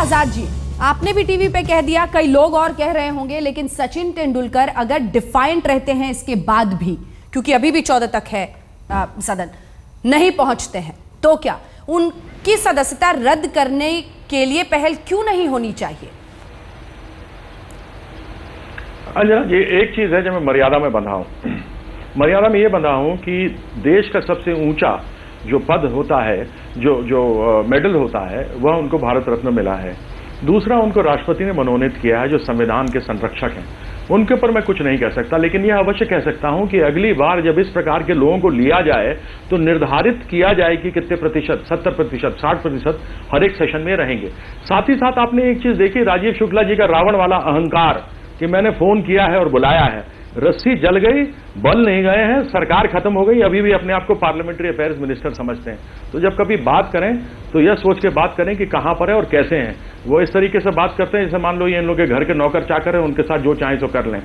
आजाद जी, आपने भी टीवी पे कह दिया, कई लोग और कह रहे होंगे, लेकिन सचिन तेंदुलकर अगर डिफाइंट रहते हैं इसके बाद भी, क्योंकि अभी भी 14 तक है सदन, नहीं पहुंचते हैं, तो क्या उनकी सदस्यता रद्द करने के लिए पहल क्यों नहीं होनी चाहिए? अंजना, ये एक चीज है जो मैं मर्यादा में बंधा हूं। मर्यादा में ये बंधा हूं कि देश का सबसे ऊंचा जो पद होता है, जो मेडल होता है, वह उनको भारत रत्न मिला है। दूसरा, उनको राष्ट्रपति ने मनोनीत किया है, जो संविधान के संरक्षक हैं। उनके ऊपर मैं कुछ नहीं कह सकता, लेकिन यह अवश्य कह सकता हूं कि अगली बार जब इस प्रकार के लोगों को लिया जाए तो निर्धारित किया जाए कि कितने प्रतिशत, 70%, 60% हर एक सेशन में रहेंगे। साथ ही साथ आपने एक चीज देखी, राजीव शुक्ला जी का रावण वाला अहंकार कि मैंने फोन किया है और बुलाया है। रस्सी जल गई, बल नहीं गए हैं, सरकार खत्म हो गई, अभी भी अपने आप को पार्लियामेंट्री अफेयर्स मिनिस्टर समझते हैं। तो जब कभी बात करें तो यह सोच के बात करें कि कहां पर है और कैसे हैं। वो इस तरीके से बात करते हैं जैसे मान लो ये इन लोग के घर के नौकर चाकर है, उनके साथ जो चाहे तो कर लें।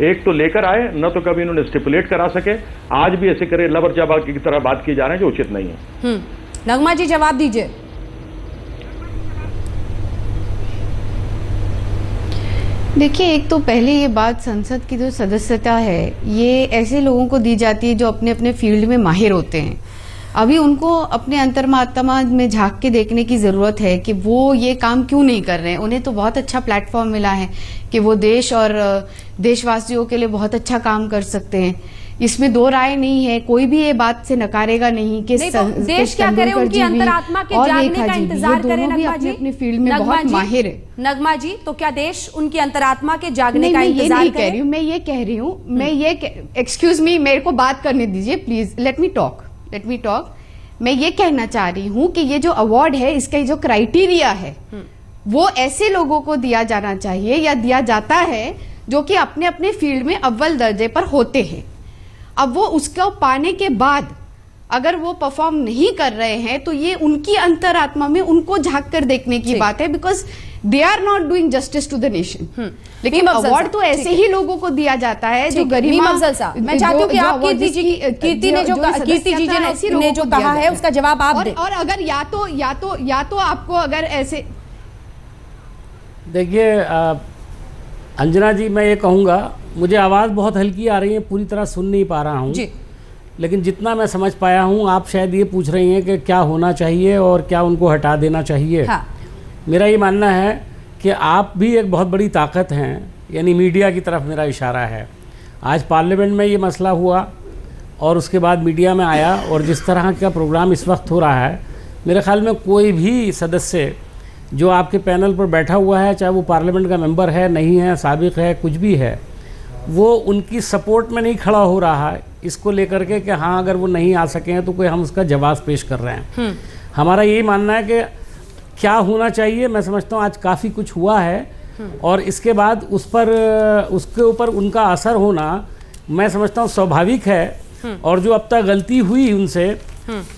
एक तो लेकर आए, न तो कभी इन्होंने स्टिपुलेट करा सके, आज भी ऐसे करे लवर जबा की तरह बात की जा रहे हैं, जो उचित नहीं है। नगमा जी, जवाब दीजिए। देखिए, एक तो पहले ये बात, संसद की जो सदस्यता है ये ऐसे लोगों को दी जाती है जो अपने अपने फील्ड में माहिर होते हैं। अभी उनको अपने अंतर्मात्मा में झांक के देखने की जरूरत है कि वो ये काम क्यों नहीं कर रहे हैं। उन्हें तो बहुत अच्छा प्लेटफॉर्म मिला है कि वो देश और देशवासियों के लिए बहुत अच्छा काम कर सकते हैं, इसमें दो राय नहीं है। कोई भी ये बात से नकारेगा नहीं कि देश क्या करे, उनकी अंतरात्मा के जागने का इंतजार करे। नगमा जी, अपने फील्ड में बहुत माहिर है। नगमा जी, तो क्या देश उनकी अंतरात्मा के जागने का इंतजार करे? कह रही हूँ, मैं ये कह रही हूँ, मैं ये एक्सक्यूज मी, मेरे को बात करने दीजिए प्लीज, लेट मी टॉक। मैं ये कहना चाह रही हूँ कि ये जो अवार्ड है, इसका जो क्राइटेरिया है वो ऐसे लोगों को दिया जाना चाहिए या दिया जाता है जो कि अपने अपने फील्ड में अव्वल दर्जे पर होते हैं। अब वो उसको पाने के बाद अगर वो परफॉर्म नहीं कर रहे हैं तो ये उनकी अंतरात्मा में उनको झांक कर देखने की बात है, because they are not doing justice to the nation. लेकिन अवार्ड तो ऐसे ही लोगों को दिया जाता है जो गरिमा। मैं चाहती हूँ कि आप कीर्ति जी ने जो कहा है उसका जवाब आप दें। और अगर या तो आपको अगर ऐसे, देखिए अंजना जी, मैं ये कहूँगा, मुझे आवाज़ बहुत हल्की आ रही है, पूरी तरह सुन नहीं पा रहा हूँ, लेकिन जितना मैं समझ पाया हूँ आप शायद ये पूछ रही हैं कि क्या होना चाहिए और क्या उनको हटा देना चाहिए। हाँ। मेरा ये मानना है कि आप भी एक बहुत बड़ी ताकत हैं, यानी मीडिया की तरफ मेरा इशारा है। आज पार्लियामेंट में ये मसला हुआ और उसके बाद मीडिया में आया, और जिस तरह का प्रोग्राम इस वक्त हो रहा है, मेरे ख्याल में कोई भी सदस्य जो आपके पैनल पर बैठा हुआ है, चाहे वो पार्लियामेंट का मेंबर है, नहीं है, साबिक है, कुछ भी है, वो उनकी सपोर्ट में नहीं खड़ा हो रहा है इसको लेकर के कि हाँ अगर वो नहीं आ सके हैं तो कोई हम उसका जवाब पेश कर रहे हैं। हमारा यही मानना है कि क्या होना चाहिए। मैं समझता हूँ आज काफ़ी कुछ हुआ है और इसके बाद उसके ऊपर उनका असर होना मैं समझता हूँ स्वाभाविक है, और जो अब तक गलती हुई उनसे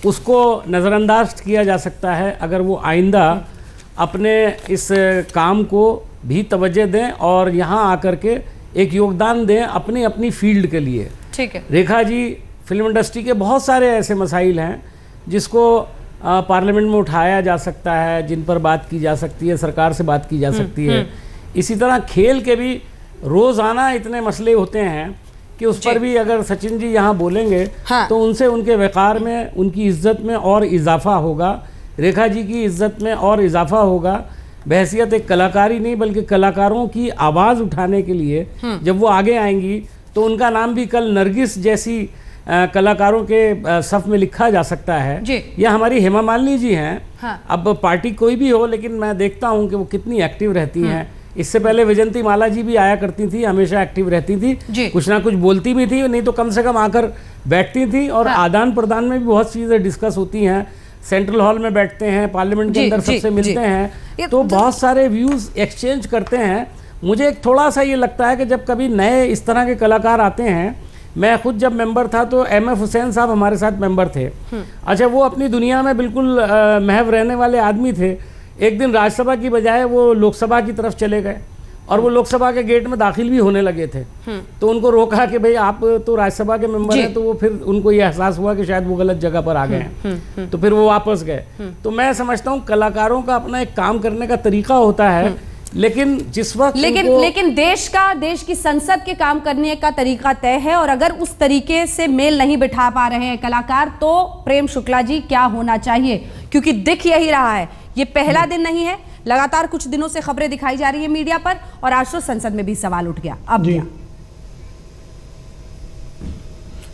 उसको नज़रअंदाज किया जा सकता है अगर वो आइंदा अपने इस काम को भी तवज्जो दें और यहाँ आकर के एक योगदान दें अपनी फील्ड के लिए। ठीक है रेखा जी, फिल्म इंडस्ट्री के बहुत सारे ऐसे मसाइल हैं जिसको पार्लियामेंट में उठाया जा सकता है, जिन पर बात की जा सकती है, सरकार से बात की जा सकती है। इसी तरह खेल के भी रोज़ाना इतने मसले होते हैं कि उस पर भी अगर सचिन जी यहाँ बोलेंगे तो उनसे उनके वक़ार में, उनकी इज्जत में और इजाफा होगा, रेखा जी की इज्जत में और इजाफा होगा। बहैसियत एक कलाकारी नहीं बल्कि कलाकारों की आवाज़ उठाने के लिए जब वो आगे आएंगी तो उनका नाम भी कल नरगिस जैसी कलाकारों के सफ में लिखा जा सकता है। या हमारी हेमा मालिनी जी हैं। हाँ। अब पार्टी कोई भी हो, लेकिन मैं देखता हूं कि वो कितनी एक्टिव रहती हैं। इससे पहले विजंती माला जी भी आया करती थी, हमेशा एक्टिव रहती थी, कुछ ना कुछ बोलती भी थी, नहीं तो कम से कम आकर बैठती थी। और आदान प्रदान में भी बहुत चीज़ें डिस्कस होती हैं, सेंट्रल हॉल में बैठते हैं, पार्लियामेंट के अंदर सबसे मिलते हैं, तो बहुत सारे व्यूज़ एक्सचेंज करते हैं। मुझे एक थोड़ा सा ये लगता है कि जब कभी नए इस तरह के कलाकार आते हैं, मैं खुद जब मेंबर था तो एम.एफ. हुसैन साहब हमारे साथ मेंबर थे। अच्छा, वो अपनी दुनिया में बिल्कुल महव रहने वाले आदमी थे। एक दिन राज्यसभा की बजाय वो लोकसभा की तरफ चले गए और वो लोकसभा के गेट में दाखिल भी होने लगे थे। तो उनको रोका कि भाई आप तो राज्यसभा के मेंबर हैं, तो वो फिर उनको ये एहसास हुआ कि शायद वो गलत जगह पर आ गए हैं, तो फिर वो वापस गए। तो मैं समझता हूँ कलाकारों का अपना एक काम करने का तरीका होता है, लेकिन जिस वक्त लेकिन देश की संसद के काम करने का तरीका तय है, और अगर उस तरीके से मेल नहीं बिठा पा रहे हैं कलाकार, तो प्रेम शुक्ला जी क्या होना चाहिए? क्योंकि दिख यही रहा है, ये पहला दिन नहीं है, लगातार कुछ दिनों से खबरें दिखाई जा रही है मीडिया पर, और आज तो संसद में भी सवाल उठ गया। अब क्या?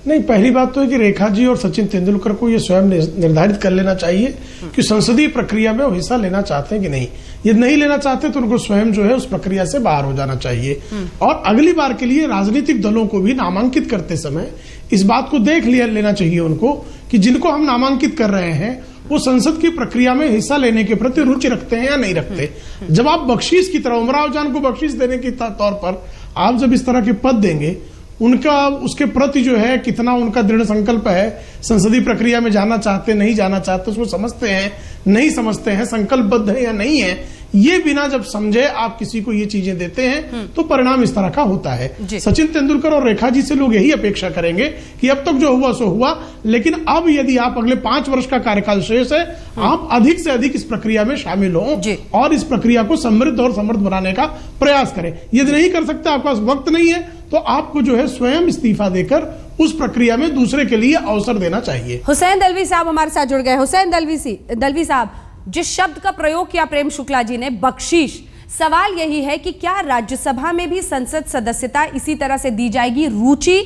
नहीं, पहली बात तो है कि रेखा जी और सचिन तेंदुलकर को ये स्वयं निर्धारित कर लेना चाहिए कि संसदीय प्रक्रिया में वो हिस्सा लेना चाहते हैं कि नहीं। यदि नहीं लेना चाहते तो उनको स्वयं जो है उस प्रक्रिया से बाहर हो जाना चाहिए। और अगली बार के लिए राजनीतिक दलों को भी नामांकित करते समय इस बात को देख लेना चाहिए उनको कि जिनको हम नामांकित कर रहे हैं वो संसद की प्रक्रिया में हिस्सा लेने के प्रति रुचि रखते हैं या नहीं रखते। जब आप बख्शीश की तरह उमराव जान को बख्शीश देने के तौर पर आप जब इस तरह के पद देंगे, उनका उसके प्रति जो है कितना उनका दृढ़ संकल्प है, संसदीय प्रक्रिया में जाना चाहते नहीं जाना चाहते, उसको समझते हैं नहीं समझते हैं, संकल्पबद्ध है या नहीं है, ये बिना जब समझे आप किसी को ये चीजें देते हैं तो परिणाम इस तरह का होता है। सचिन तेंदुलकर और रेखा जी से लोग यही अपेक्षा करेंगे कि अब तक जो हुआ सो हुआ, लेकिन अब यदि आप अगले 5 वर्ष का कार्यकाल शेष है, आप अधिक से अधिक इस प्रक्रिया में शामिल हो और इस प्रक्रिया को समृद्ध और समृद्ध बनाने का प्रयास करें। यदि नहीं कर सकते, आपके पास वक्त नहीं है, तो आपको जो है स्वयं इस्तीफा देकर उस प्रक्रिया में दूसरे के लिए अवसर देना चाहिए। हुसैन दलवी साहब हमारे साथ जुड़ गए। हुसैन दलवी साहब, जिस शब्द का प्रयोग किया प्रेम शुक्ला जी ने, बख्शीश, सवाल यही है कि क्या राज्यसभा में भी संसद सदस्यता इसी तरह से दी जाएगी? रुचि,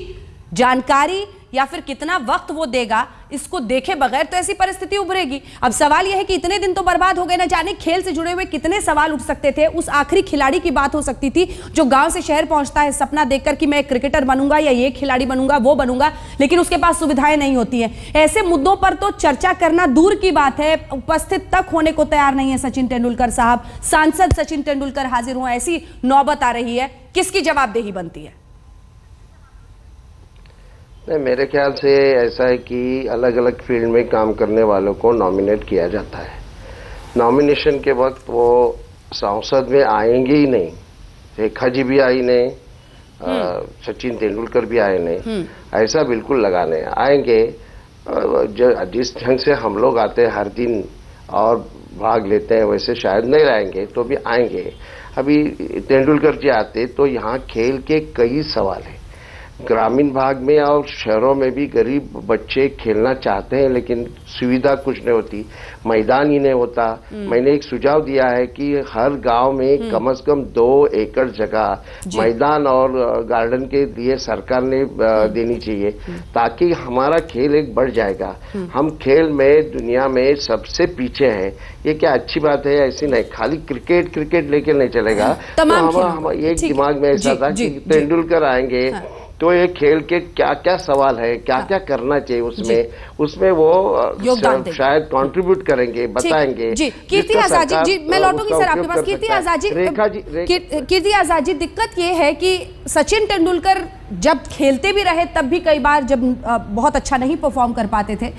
जानकारी, या फिर कितना वक्त वो देगा, इसको देखे बगैर तो ऐसी परिस्थिति उभरेगी। अब सवाल यह है कि इतने दिन तो बर्बाद हो गए, न जाने खेल से जुड़े हुए कितने सवाल उठ सकते थे। उस आखिरी खिलाड़ी की बात हो सकती थी जो गांव से शहर पहुंचता है सपना देखकर कि मैं क्रिकेटर बनूंगा या ये खिलाड़ी बनूंगा, वो बनूंगा, लेकिन उसके पास सुविधाएं नहीं होती हैं। ऐसे मुद्दों पर तो चर्चा करना दूर की बात है, उपस्थित तक होने को तैयार नहीं है सचिन तेंदुलकर साहब। सांसद सचिन तेंदुलकर हाजिर हुए, ऐसी नौबत आ रही है, किसकी जवाबदेही बनती है? नहीं, मेरे ख्याल से ऐसा है कि अलग अलग फील्ड में काम करने वालों को नॉमिनेट किया जाता है। नॉमिनेशन के वक्त वो संसद में आएंगे ही नहीं, रेखा जी भी आई नहीं, सचिन तेंदुलकर भी आए नहीं, ऐसा बिल्कुल लगाने आएंगे। जिस ढंग से हम लोग आते हैं हर दिन और भाग लेते हैं, वैसे शायद नहीं रहेंगे तो भी आएंगे। अभी तेंदुलकर जी आते तो यहाँ खेल के कई सवाल हैं। ग्रामीण भाग में और शहरों में भी गरीब बच्चे खेलना चाहते हैं, लेकिन सुविधा कुछ नहीं होती, मैदान ही नहीं होता। मैंने एक सुझाव दिया है कि हर गांव में कम से कम 2 एकड़ जगह मैदान और गार्डन के लिए सरकार ने देनी चाहिए, ताकि हमारा खेल एक बढ़ जाएगा। हम खेल में दुनिया में सबसे पीछे हैं। ये क्या अच्छी बात है? ऐसी नहीं, खाली क्रिकेट लेके नहीं चलेगा। तो हम एक दिमाग में ऐसा था कि तेंदुलकर आएंगे तो ये खेल के क्या क्या सवाल है, क्या क्या करना चाहिए उसमें वो शायद कंट्रीब्यूट करेंगे, बताएंगे। जी, कीर्ति आजाद जी, मैं लौटूंगी सर आपके पास। कीर्ति आजाद जी, दिक्कत ये है कि सचिन तेंदुलकर जब खेलते भी रहे तब भी कई बार जब बहुत अच्छा नहीं परफॉर्म कर पाते थे,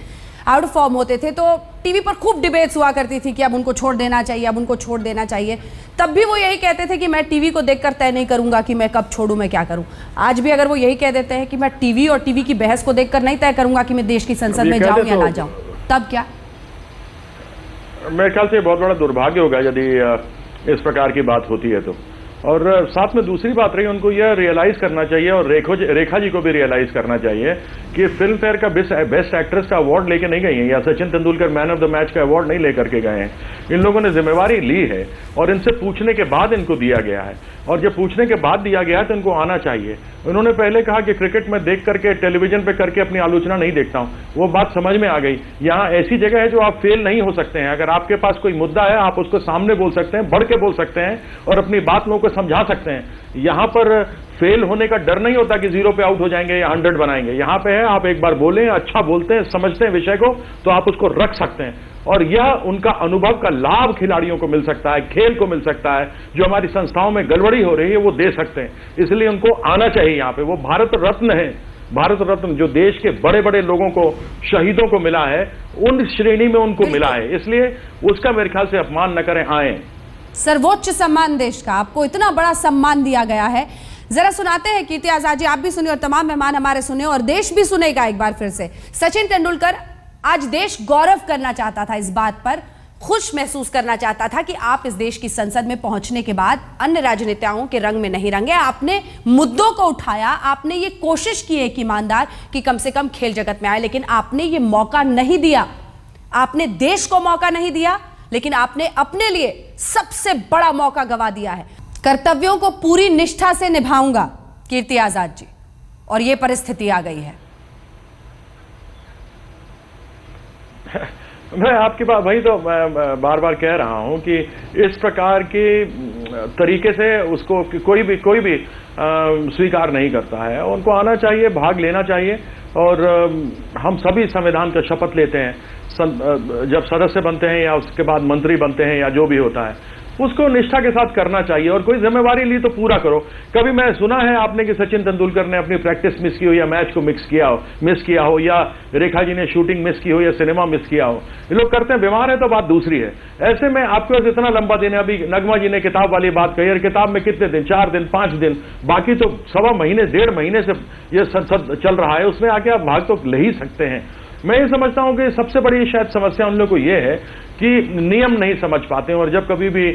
आउट ऑफ फॉर्म होते थे, तो टीवी पर खूब डिबेट्स हुआ करती थी कि अब उनको छोड़ देना चाहिए, अब उनको छोड़ देना चाहिए। तब भी वो यही कहते थे कि मैं टीवी को देखकर तय नहीं करूंगा कि मैं कब छोड़ूं, मैं क्या करूं। आज भी अगर वो यही कह देते हैं कि मैं टीवी और टीवी की बहस को देखकर नहीं तय करूंगा कि मैं देश की संसद में जाऊं या ना जाऊं, तब क्या? मेरे ख्याल से बहुत बड़ा दुर्भाग्य होगा यदि इस प्रकार की बात होती है तो। और साथ में दूसरी बात रही, उनको यह रियलाइज करना चाहिए और रेखा जी को भी रियलाइज करना चाहिए कि फिल्म फेयर का बेस्ट एक्ट्रेस का अवार्ड लेके नहीं गई हैं या Sachin Tendulkar man of the match का अवार्ड नहीं लेकर के गए हैं। इन लोगों ने जिम्मेवारी ली है और इनसे पूछने के बाद इनको दिया गया है, और जब पूछने के बाद दिया गया है तो इनको आना चाहिए। उन्होंने पहले कहा कि क्रिकेट में देख करके टेलीविजन पे करके अपनी आलोचना नहीं देखता हूं, वो बात समझ में आ गई। यहाँ ऐसी जगह है जो आप फेल नहीं हो सकते हैं। अगर आपके पास कोई मुद्दा है आप उसको सामने बोल सकते हैं, बढ़ के बोल सकते हैं और अपनी बात लोगों को समझा सकते हैं। यहाँ पर फेल होने का डर नहीं होता कि 0 पे आउट हो जाएंगे या 100 बनाएंगे। यहाँ पे है आप एक बार बोलें, अच्छा बोलते हैं, समझते हैं विषय को, तो आप उसको रख सकते हैं और यह उनका अनुभव का लाभ खिलाड़ियों को मिल सकता है, खेल को मिल सकता है। जो हमारी संस्थाओं में गड़बड़ी हो रही है वो दे सकते हैं, इसलिए उनको आना चाहिए। यहाँ पे वो भारत रत्न है, भारत रत्न जो देश के बड़े बड़े लोगों को, शहीदों को मिला है, उन श्रेणी में उनको मिला है, इसलिए उसका मेरे ख्याल से अपमान न करें, आए। सर्वोच्च सम्मान देश का, आपको इतना बड़ा सम्मान दिया गया है। जरा सुनाते हैं कीर्ति आजाद जी, आप भी सुनिए और तमाम मेहमान हमारे सुने और देश भी सुनेगा एक बार फिर से। सचिन तेंदुलकर, आज देश गौरव करना चाहता था, इस बात पर खुश महसूस करना चाहता था कि आप इस देश की संसद में पहुंचने के बाद अन्य राजनेताओं के रंग में नहीं रंगे, आपने मुद्दों को उठाया, आपने ये कोशिश की एक ईमानदार कि कम से कम खेल जगत में आए, लेकिन आपने ये मौका नहीं दिया, आपने देश को मौका नहीं दिया, लेकिन आपने अपने लिए सबसे बड़ा मौका गंवा दिया है। कर्तव्यों को पूरी निष्ठा से निभाऊंगा कीर्ति आजाद जी, और ये परिस्थिति आ गई है। मैं आपकी बात वही तो मैं बार बार कह रहा हूं कि इस प्रकार के तरीके से उसको कोई भी स्वीकार नहीं करता है। उनको आना चाहिए, भाग लेना चाहिए, और हम सभी संविधान का शपथ लेते हैं जब सदस्य बनते हैं या उसके बाद मंत्री बनते हैं या जो भी होता है, उसको निष्ठा के साथ करना चाहिए, और कोई जिम्मेवारी ली तो पूरा करो। कभी मैं सुना है आपने कि सचिन तेंदुलकर ने अपनी प्रैक्टिस मिस की हो या मैच को मिस किया हो या रेखा जी ने शूटिंग मिस की हो या सिनेमा मिस किया हो। ये लोग करते हैं, बीमार है तो बात दूसरी है। ऐसे में आपके पास इतना लंबा दिन है, अभी नगमा जी ने किताब वाली बात कही, और किताब में कितने दिन, 4 दिन 5 दिन, बाकी तो 1.25 महीने 1.5 महीने से ये संसद चल रहा है, उसमें आके आप भाग तो ले ही सकते हैं। मैं ये समझता हूं कि सबसे बड़ी शायद समस्या उन लोगों को ये है कि नियम नहीं समझ पाते हैं, और जब कभी भी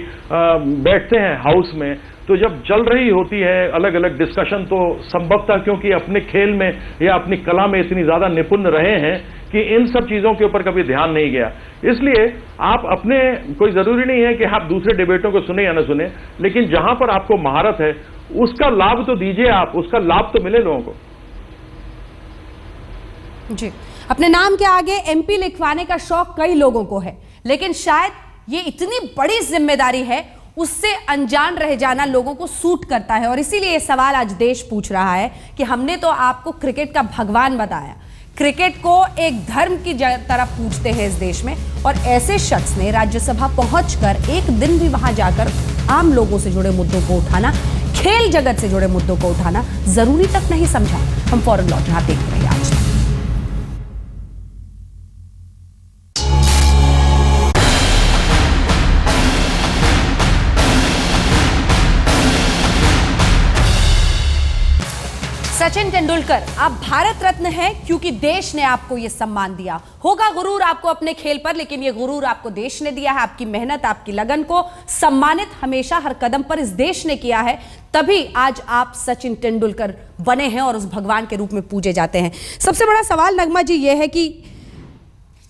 बैठते हैं हाउस में, तो जब चल रही होती है अलग अलग डिस्कशन, तो संभवतः क्योंकि अपने खेल में या अपनी कला में इतनी ज्यादा निपुण रहे हैं कि इन सब चीजों के ऊपर कभी ध्यान नहीं गया। इसलिए आप अपने, कोई जरूरी नहीं है कि आप दूसरे डिबेटों को सुने या न सुने, लेकिन जहां पर आपको महारत है उसका लाभ तो दीजिए, आप उसका लाभ तो मिले लोगों को। जी, अपने नाम के आगे एमपी लिखवाने का शौक कई लोगों को है, लेकिन शायद ये इतनी बड़ी जिम्मेदारी है, उससे अनजान रह जाना लोगों को सूट करता है। और इसीलिए ये सवाल आज देश पूछ रहा है कि हमने तो आपको क्रिकेट का भगवान बताया, क्रिकेट को एक धर्म की तरह पूछते हैं इस देश में, और ऐसे शख्स ने राज्यसभा पहुंचकर एक दिन भी वहां जाकर आम लोगों से जुड़े मुद्दों को उठाना, खेल जगत से जुड़े मुद्दों को उठाना जरूरी तक नहीं समझा। हम फौरन लौट रहा, देखते रहिए आज। सचिन तेंदुलकर, आप भारत रत्न हैं क्योंकि देश ने आपको यह सम्मान दिया। होगा गुरूर आपको अपने खेल पर, लेकिन यह गुरूर आपको देश ने दिया है। आपकी मेहनत, आपकी लगन को सम्मानित हमेशा हर कदम पर इस देश ने किया है, तभी आज आप सचिन तेंदुलकर बने हैं और उस भगवान के रूप में पूजे जाते हैं। सबसे बड़ा सवाल नगमा जी यह है कि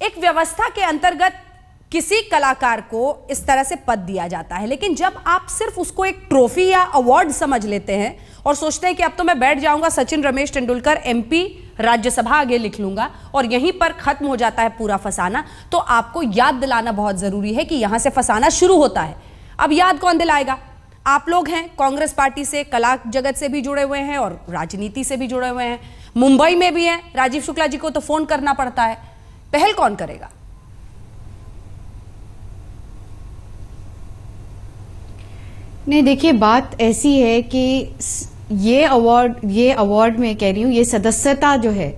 एक व्यवस्था के अंतर्गत किसी कलाकार को इस तरह से पद दिया जाता है, लेकिन जब आप सिर्फ उसको एक ट्रॉफी या अवार्ड समझ लेते हैं और सोचते हैं कि अब तो मैं बैठ जाऊंगा सचिन रमेश तेंदुलकर एमपी, राज्यसभा आगे लिख लूंगा और यहीं पर खत्म हो जाता है पूरा फसाना, तो आपको याद दिलाना बहुत जरूरी है कि यहां से फसाना शुरू होता है। अब याद कौन दिलाएगा? आप लोग हैं, कांग्रेस पार्टी से, कला जगत से भी जुड़े हुए हैं और राजनीति से भी जुड़े हुए हैं, मुंबई में भी हैं। राजीव शुक्ला जी को तो फोन करना पड़ता है, पहल कौन करेगा? नहीं, देखिए बात ऐसी है कि ये अवार्ड मैं कह रही हूँ, ये सदस्यता जो है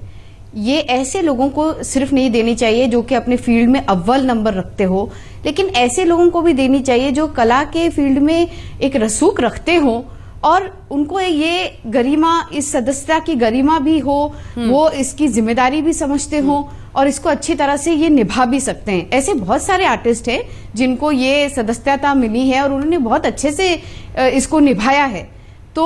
ये ऐसे लोगों को सिर्फ नहीं देनी चाहिए जो कि अपने फील्ड में अव्वल नंबर रखते हो, लेकिन ऐसे लोगों को भी देनी चाहिए जो कला के फील्ड में एक रसूख रखते हो और उनको ये गरिमा, इस सदस्यता की गरिमा भी हो, वो इसकी जिम्मेदारी भी समझते हो और इसको अच्छी तरह से ये निभा भी सकते हैं। ऐसे बहुत सारे आर्टिस्ट हैं जिनको ये सदस्यता मिली है और उन्होंने बहुत अच्छे से इसको निभाया है। तो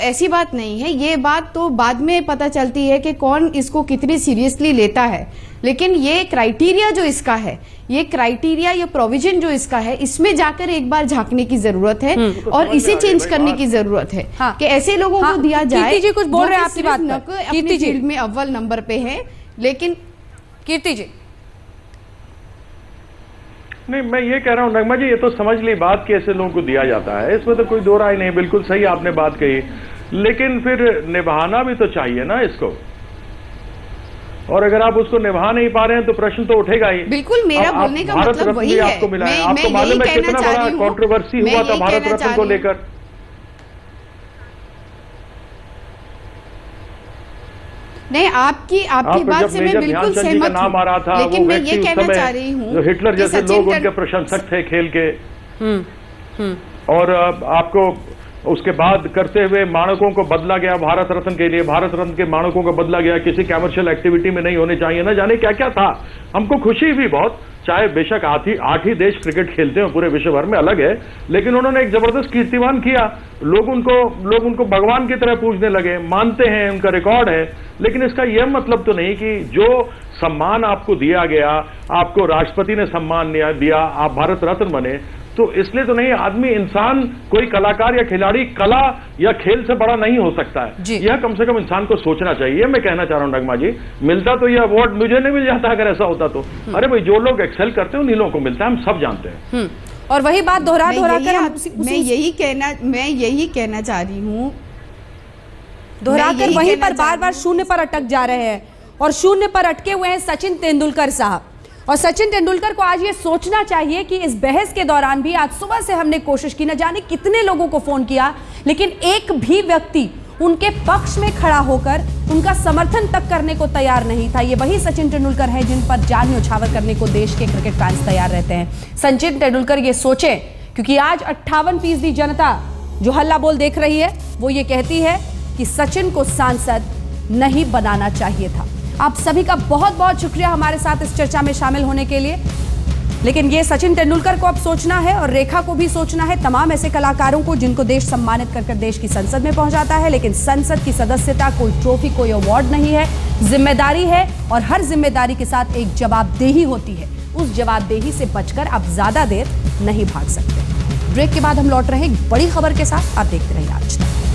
ऐसी बात नहीं है, ये बात तो बाद में पता चलती है कि कौन इसको कितनी सीरियसली लेता है, लेकिन ये क्राइटेरिया जो इसका है, ये क्राइटेरिया, ये प्रोविजन जो इसका है, इसमें जाकर एक बार झांकने की जरूरत है और इसे चेंज करने की जरूरत है। कि ऐसे लोगों को दिया जाए। कीर्ति जी कुछ बोल रहे हैं आपकी बात पर, कीर्ति जी फील्ड में अव्वल नंबर पे है, लेकिन कीर्ति जी नहीं, मैं ये कह रहा हूं नगमा जी, ये तो समझ ली बात कि ऐसे लोगों को दिया जाता है, इसमें तो कोई दो राय नहीं, बिल्कुल सही आपने बात कही, लेकिन फिर निभाना भी तो चाहिए ना इसको, और अगर आप उसको निभा नहीं पा रहे हैं तो प्रश्न तो उठेगा ही। बिल्कुल, मेरा बोलने का मतलब वही है। आपको मिला है, आपको मालूम है कितना बड़ा कंट्रोवर्सी हुआ था भारत रत्न को लेकर। नहीं, आपकी बात से मैं बिल्कुल सहमत हूं, लेकिन मैं ये कहना चाह रही हूं, हिटलर जैसे लोग उनके प्रशंसक थे खेल के। और आपको उसके बाद करते हुए मानकों को बदला गया भारत रत्न के लिए, भारत रत्न के मानकों को बदला गया, किसी कमर्शियल एक्टिविटी में नहीं होने चाहिए, ना जाने क्या क्या था। हमको खुशी भी बहुत, चाहे बेशक 8 ही देश क्रिकेट खेलते हैं पूरे विश्व भर में, अलग है, लेकिन उन्होंने एक जबरदस्त कीर्तिमान किया। लोग उनको भगवान की तरह पूजने लगे, मानते हैं, उनका रिकॉर्ड है। लेकिन इसका यह मतलब तो नहीं कि जो सम्मान आपको दिया गया, आपको राष्ट्रपति ने सम्मान दिया, आप भारत रत्न बने, तो इसलिए तो नहीं, आदमी, इंसान, कोई कलाकार या खिलाड़ी कला या खेल से बड़ा नहीं हो सकता है। यह कम से कम इंसान को सोचना चाहिए। मैं कहना चाह रहा हूं नगमा जी, मिलता तो यह अवार्ड मुझे नहीं मिल जाता अगर ऐसा होता तो। अरे भाई, जो लोग एक्सेल करते हैं उन्हीं लोगों को मिलता है, हम सब जानते हैं। और वही बात दोहरा कर मैं यही कहना चाह रही हूँ, दोहराकर वहीं पर बार बार शून्य पर अटक जा रहे हैं। और शून्य पर अटके हुए हैं सचिन तेंदुलकर साहब। और सचिन तेंदुलकर को आज ये सोचना चाहिए कि इस बहस के दौरान भी, आज सुबह से हमने कोशिश की, न जाने कितने लोगों को फोन किया, लेकिन एक भी व्यक्ति उनके पक्ष में खड़ा होकर उनका समर्थन तक करने को तैयार नहीं था। ये वही सचिन तेंदुलकर हैं जिन पर जान न्यौछावर करने को देश के क्रिकेट फैंस तैयार रहते हैं। सचिन तेंदुलकर ये सोचें, क्योंकि आज 58% जनता जो हल्ला बोल देख रही है वो ये कहती है कि सचिन को सांसद नहीं बनाना चाहिए था। आप सभी का बहुत बहुत शुक्रिया हमारे साथ इस चर्चा में शामिल होने के लिए। लेकिन ये सचिन तेंदुलकर को अब सोचना है और रेखा को भी सोचना है, तमाम ऐसे कलाकारों को जिनको देश सम्मानित कर देश की संसद में पहुंचाता है। लेकिन संसद की सदस्यता कोई ट्रॉफी, कोई अवार्ड नहीं है, जिम्मेदारी है, और हर जिम्मेदारी के साथ एक जवाबदेही होती है। उस जवाबदेही से बचकर आप ज्यादा देर नहीं भाग सकते। ब्रेक के बाद हम लौट रहे हैं एक बड़ी खबर के साथ। आप देखते रहिए आज तक।